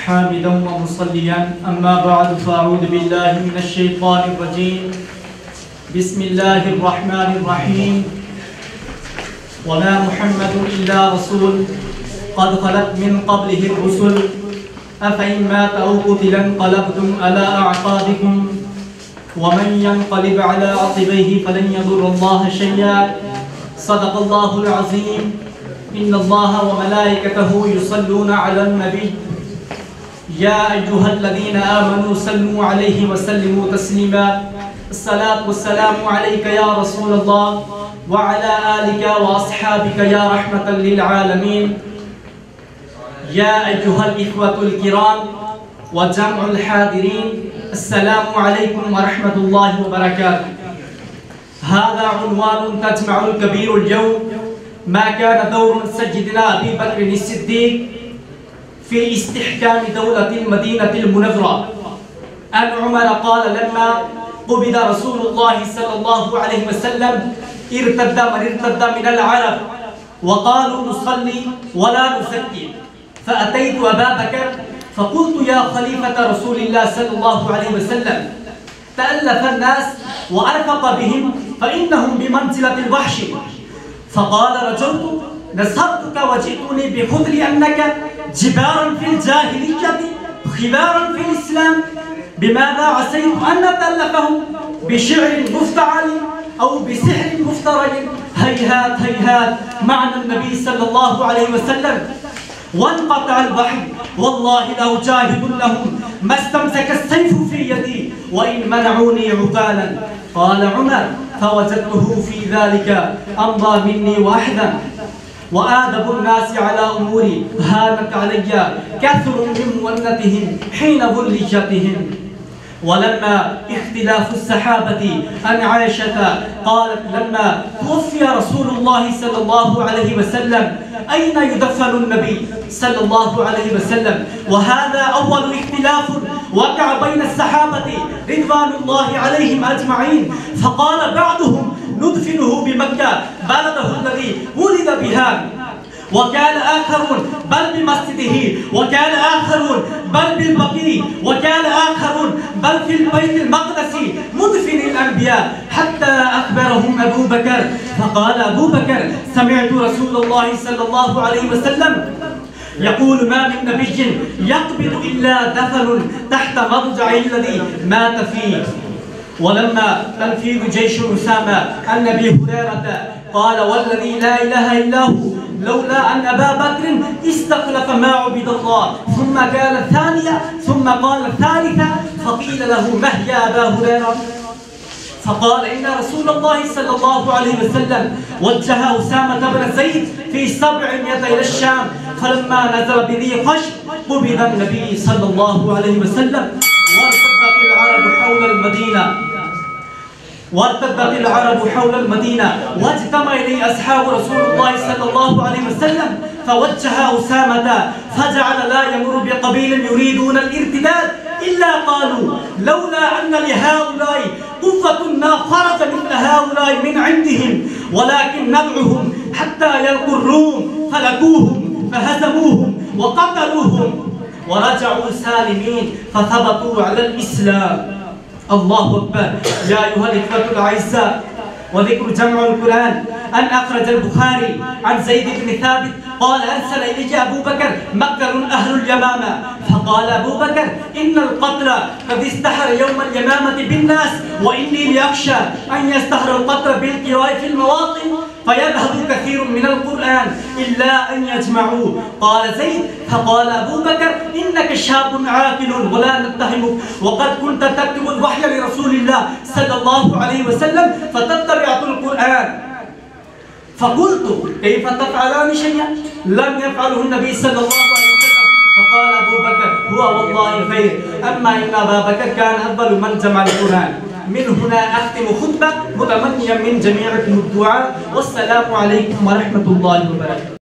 حامدا ومصليا أما بعد فأعوذ بالله من الشيطان الرجيم بسم الله الرحمن الرحيم وما محمد إلا رسول قد خلت من قبله الرسل أفإن مات أو قتل انقلبتم على أعقابكم ومن ينقلب على عقبيه فلن يضر الله شيئا صدق الله العظيم إن الله وملائكته يصلون على النبي يا أيها الذين آمنوا صلوا عليه وسلموا تسليما الصلاة والسلام عليك يا رسول الله وعلى آلك وأصحابك يا رحمة للعالمين يا أيها الإخوة الكرام وجمع الحاضرين السلام عليكم ورحمة الله وبركاته. هذا عنوان تجمع الكبير اليوم ما كان دور سيدنا أبي بكر الصديق في استحكام دولة المدينة المنورة. أن عمر قال لما قبض رسول الله صلى الله عليه وسلم ارتد من ارتد من العرب وقالوا نصلي ولا نزكي، فأتيت أبا بكر فقلت يا خليفة رسول الله صلى الله عليه وسلم تألف الناس وأرفق بهم فإنهم بمنزلة الوحش، فقال رجعت نصرتك وجئتني بخذل أنك جبارا في الجاهلية خبارا في الإسلام، بماذا عسيت أن نتألفهم بشعر مفتعل أو بسحر مفترج؟ هيهات هيهات معنى النبي صلى الله عليه وسلم. وانقطع الوحي والله لو جاهد لهم ما استمسك السيف في يدي وإن منعوني عقالا. قال عمر فوجدته في ذلك أمضى مني واحدا وآدب الناس على أموري هانت علي كثر من مونتهم حين ظليتهم. ولما اختلاف الصحابة عن عائشة قالت لما توفي رسول الله صلى الله عليه وسلم أين يدفن النبي صلى الله عليه وسلم؟ وهذا أول اختلاف وقع بين الصحابة رضوان الله عليهم أجمعين، فقال بعضهم ندفنه بمكة بلده الذي ولد بها، وكان آخرون بل بمسجده، وكان آخرون بل بالبقيع، وكان آخرون بل في البيت المقدس مدفن الأنبياء، حتى أخبرهم أبو بكر فقال أبو بكر سمعت رسول الله صلى الله عليه وسلم يقول ما من نبي يقبض إلا دفن تحت مضجعه الذي مات فيه. ولما تنفيذ جيش أسامة عن أبي هريرة قال والذي لا إله إلا هو لولا أن أبا بكر استخلف ما عبد الله، ثم قال الثانية ثم قال الثالثة فقيل له ما هي أبا هريرة؟ فقال إن رسول الله صلى الله عليه وسلم وجه أسامة بن زيد في 700 إلى الشام، فلما نزل بذي قشر قبض النبي صلى الله عليه وسلم وارتدت العرب حول المدينة واجتمع إليه أصحاب رسول الله صلى الله عليه وسلم فوجه أسامة فجعل لا يمر بقبيل يريدون الارتداد إلا قالوا لولا أن لهؤلاء قوة ما خرج مثل هؤلاء من عندهم، ولكن ندعوهم حتى يلقوا الروم فلقوهم فهزموهم وقتلوهم ورجعوا سالمين فثبتوا على الإسلام. الله أكبر. يا أيها الإخوة الأعزاء وذكر جمع القرآن أن أخرج البخاري عن زيد بن ثابت قال أرسل إلي أبو بكر مكر أهل اليمامة، فقال أبو بكر إن القتل قد استحر يوم اليمامة بالناس وإني لأخشى أن يستحر القتل بالقراء في المواطن فيذهب كثير من القرآن إلا أن يجمعوه. قال زيد فقال أبو بكر إنك شاب عاقل ولا نتهمك وقد كنت تكتب الوحي لرسول الله صلى الله عليه وسلم فتتبعت القرآن، فقلت كيف تفعلان شيئا لم يفعله النبي صلى الله عليه وسلم؟ فقال أبو بكر هو والله خير، أما إن أبا بكر كان أفضل من جمع القرآن. من هنا أختم خطبة متمنيا من جميعكم الدعاء، والسلام عليكم ورحمة الله وبركاته.